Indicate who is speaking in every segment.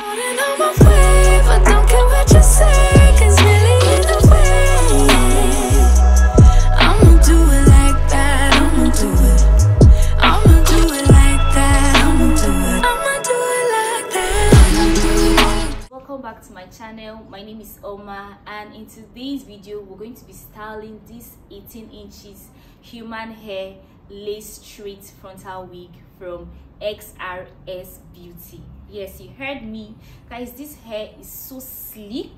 Speaker 1: Floating on my wave, I don't care what you say, 'cause really either way, I'ma do it like that, I'ma do it. I'ma do it like that, I'ma do it. I'ma do it like that, I'ma do it.
Speaker 2: Welcome back to my channel. My name is Oma, and in today's video we're going to be styling this 18 inches human hair lace straight frontal wig from Xrsbeauty. Yes, you heard me, guys. This hair is so sleek.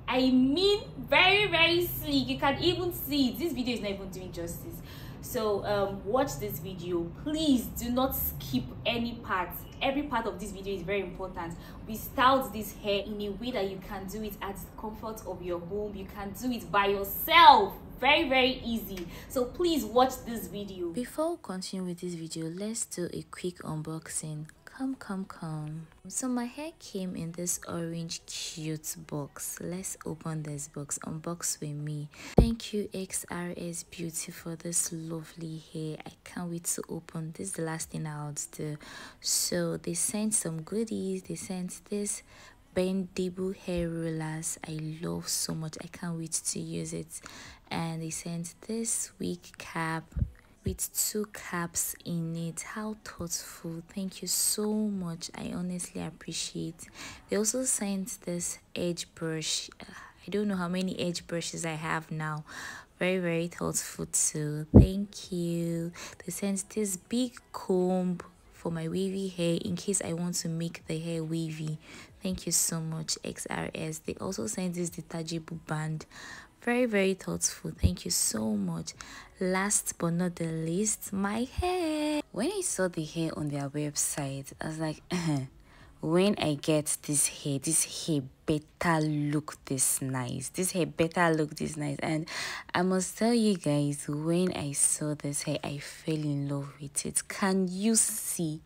Speaker 2: I mean, very sleek. You can even see it. This video is not even doing justice. So watch this video. Please do not skip any part. Every part of this video is very important. We styled this hair in a way that you can do it at the comfort of your home. You can do it by yourself. Very easy. So please watch this video.
Speaker 3: Before we continue with this video, let's do a quick unboxing. Come. So my hair came in this orange cute box. Let's open this box. Unbox with me. Thank you Xrsbeauty for this lovely hair. I can't wait to open. This is the last thing I'll do. So they sent some goodies. They sent this bendable hair rollers. I love so much. I can't wait to use it. And they sent this wig cap with 2 caps in it. How thoughtful. Thank you so much. I honestly appreciate. They also sent this edge brush. I don't know how many edge brushes I have now. Very thoughtful too. Thank you. They sent this big comb for my wavy hair in case I want to make the hair wavy. Thank you so much XRS. They also sent this detachable band. Very thoughtful. Thank you so much. Last but not the least, my hair. When I saw the hair on their website, I was like, when I get this hair better look this nice. This hair better look this nice. And I must tell you guys, when I saw this hair, I fell in love with it. Can you see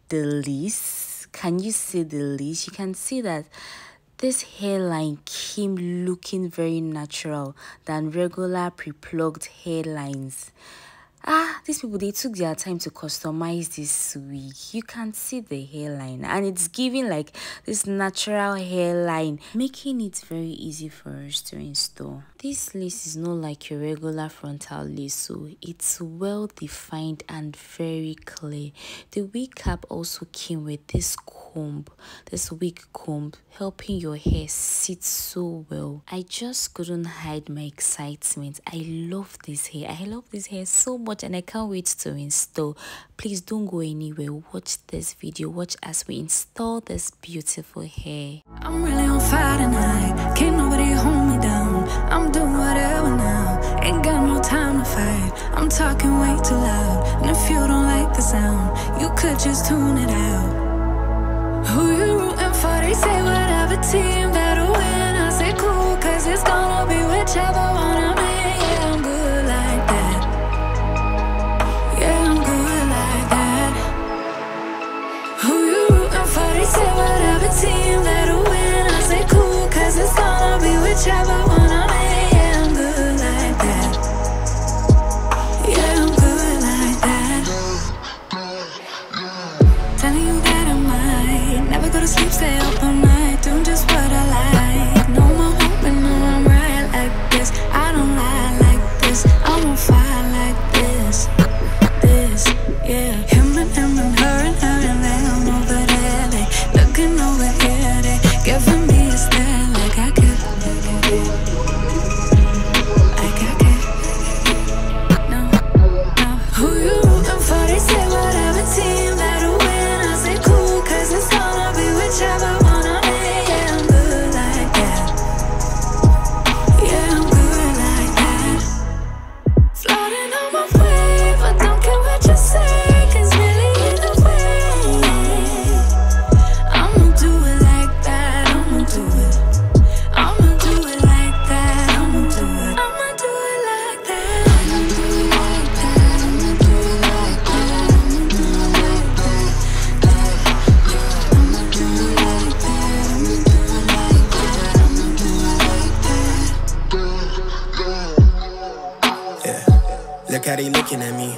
Speaker 3: the lace? Can you see the lace? You can see that this hairline came looking very natural than regular pre-plucked hairlines. These people, they took their time to customize this wig. You can see the hairline, and it's giving like this natural hairline, making it very easy for us to install. This lace is not like your regular frontal lace, so it's well defined and very clear. The wig cap also came with this comb, this wig comb, helping your hair sit so well. I just couldn't hide my excitement. I love this hair. I love this hair so much, and I can't wait to install. Please don't go anywhere. Watch this video. Watch as we install this beautiful hair.
Speaker 1: I'm really on fire tonight. Can't nobody hold me down. I'm doing whatever now. Ain't got no time to fight. I'm talking way too loud. And if you don't like the sound, you could just tune it out. Who you rooting for? They say whatever team that'll win. I say cool, 'cause it's gonna be whichever one I'm in. Yeah, I'm good like that. Yeah, I'm good like that. Who you rooting for? They say whatever team that'll win. I say cool, 'cause it's gonna be whichever one I'm in. Yeah, I'm good like that. Yeah, I'm good like that. Telling you that I might never go to sleep, stay up all night, doing just what I like. No more hoping, no, I'm right like this. I don't lie like this. I'm on fire like this. Yeah. Him and her and them over there. They looking over here. They giving me a stare like I care. No. Who you rooting for? They say whatever team that'll win. I say cool, 'cause it's gonna be whichever one I'm in. Yeah, I'm good like that. Yeah, I'm good like that. Floating on my wave, I don't care what you say, 'cause really either way, I'ma do it like that, I'ma do it. I'ma do it like that, I'ma do it. I'ma do it like that, I'ma do it like that, I'ma do it like that, I'ma do it like that. I'ma do it like that, I'ma do it like that, I'ma do it like that.
Speaker 4: Yeah, look how they looking at me.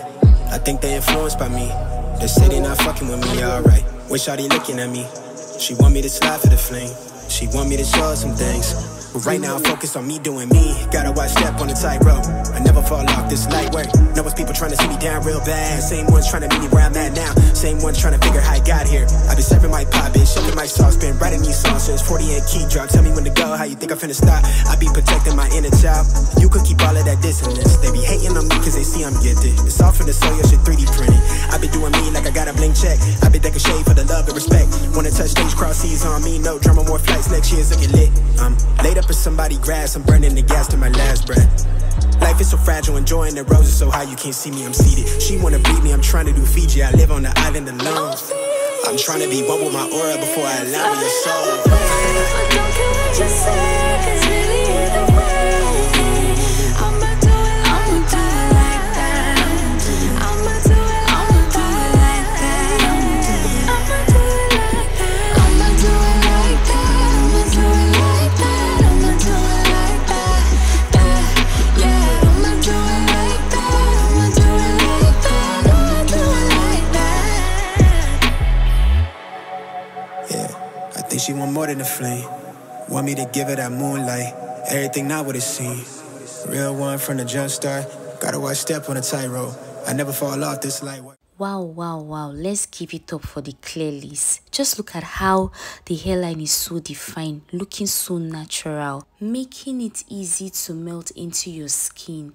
Speaker 4: I think they influenced by me. They say they not fucking with me, alright. Wish all they looking at me. She want me to slide for the fling. She want me to show her some things. But right now I'm focused on me doing me. Gotta watch step on the tightrope. I never fall off this light work. Know it's people trying to see me down real bad. Same ones trying to meet me where I'm at now. Same ones trying to figure how I got here. I been serving my pop, bitch, shoving my sauce, been writing these songs since 48 key drop. Tell me when to go, how you think I'm finna stop? I be protecting my inner child. You could keep all of that dissonance. They be hating on me cause they see I'm gifted. It's all for the soul, your shit 3D printed. I been doing me like I got a blank check. I been taking shade for the love and respect. Wanna touch stage, cross seas on me, no drama, more flights next year's looking lit. Laid up in somebody grass, I'm burning the gas to my last breath. Life is so fragile, enjoying the roses so high you can't see me, I'm seated. She wanna beat me, I'm trying to do Fiji, I live on the island alone. I'm trying to be one with my aura before I allow your soul.
Speaker 1: But don't care what you say, cause really either way, I'ma do it like that. I'ma do it like that. I'ma do it like that. I'ma do it like that. I'ma do it like that. I'ma do it like that. Yeah, I'ma do it like that. I'ma do it like that. I'ma do it like that.
Speaker 4: Yeah, I think she want more than a flame. Want me to give her that moonlight. Everything not what it seems. Real one from the jump start. Gotta watch step on a tightrope. I never fall off this light.
Speaker 3: Wow, let's give it up for the clearlies. Just look at how the hairline is so defined, looking so natural, making it easy to melt into your skin.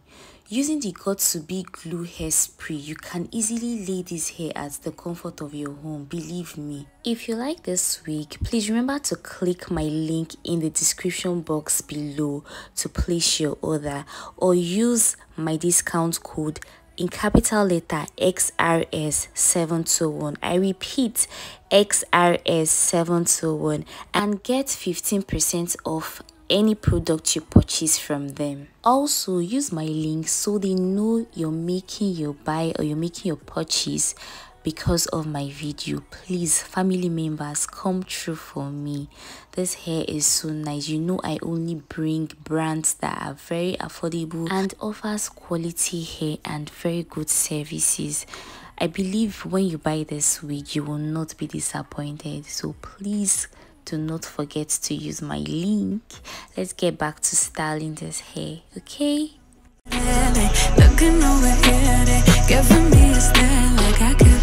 Speaker 3: Using the got2b glue hairspray, you can easily lay this hair at the comfort of your home, believe me. If you like this wig, please remember to click my link in the description box below to place your order, or use my discount code in capital letter XRS721. I repeat, XRS721, and get 15% off any product you purchase from them. Also, use my link so they know you're making your buy or you're making your purchase because of my video. Please, family members, come through for me. This hair is so nice. You know I only bring brands that are very affordable and offers quality hair and very good services. I believe when you buy this wig, you will not be disappointed. So please do not forget to use my link. Let's get back to styling this hair, okay?
Speaker 1: Looking over here, they giving me a stare like I could.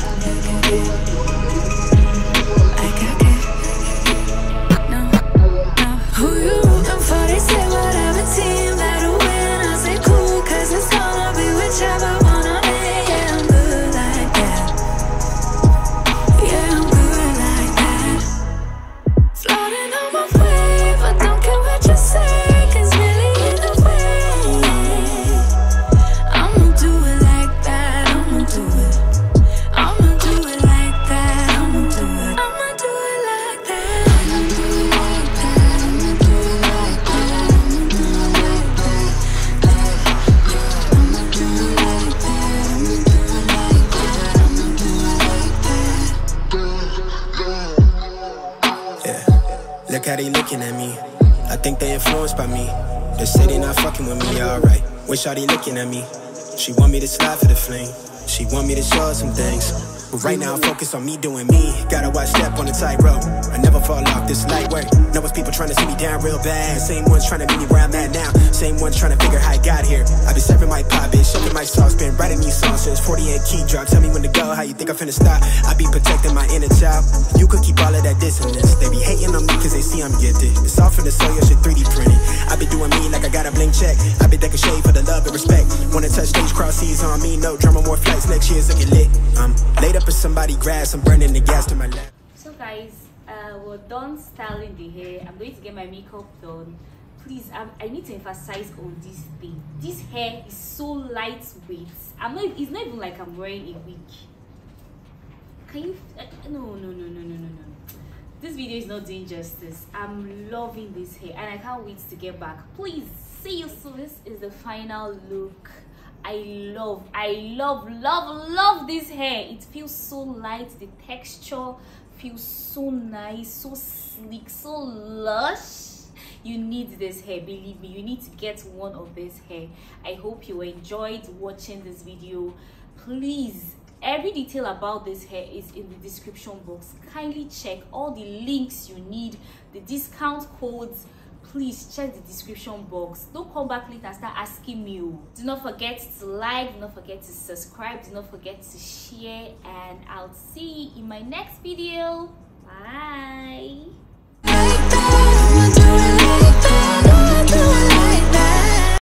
Speaker 1: No. Who you rooting for? They say whatever team that'll win. I say cool, cause it's gonna be whichever one I'm in. Yeah, I'm good like that. Yeah, I'm good like that. Floating on my wave, but don't care what you say, cause really either way, I'ma do it like that. I'ma do it. I'ma do it like that. I'ma do it. I'ma do it like that. I'ma do it like that. I'ma do it like that. I'ma do it like that. I'ma do it like that. I'ma do it like that. I'ma do it like that.
Speaker 4: Yeah, look how they looking at me. I think they influenced by me. They say they not fucking with me, alright. Wish how they looking at me. She want me to slide for the fling. She want me to show her some things. But right now I'm focused on me doing me. Gotta watch step on the tightrope. I never fall off this light work. Know it's people trying to see me down real bad. Same ones trying to meet me where I'm at now. Same ones trying to figure how I got here. I been serving my pop, bitch, shoving my sauce, been writing these songs since 48 key drop. Tell me when to go, how you think I'm finna stop? I be protecting my inner child. You could keep all of that dissonance. They be hating on me cause they see I'm gifted. It's all for the soul, your shit 3D printed. I been doing me like I got a blank check. I been taking shade for the love and respect. Wanna touch stage, cross seas on me, no drama, more flights next year's looking lit. Laid up in somebody grass, I'm burning the gas to my left.
Speaker 2: So guys, we're done styling the hair. I'm going to get my makeup done. Please, I need to emphasize on this thing. This hair is so lightweight. It's not even like I'm wearing a wig. Can you no. This video is not doing justice. I'm loving this hair and I can't wait to get back. Please see you soon. This is the final look. I love this hair. It feels so light. The texture feels so nice, so sleek, so lush. You need this hair, believe me. You need to get one of this hair. I hope you enjoyed watching this video. Please Every detail about this hair is in the description box. Kindly check all the links you need, the discount codes. Please check the description box. Don't come back later and start asking me. Do not forget to like, do not forget to subscribe, do not forget to share, and I'll see you in my next video. Bye.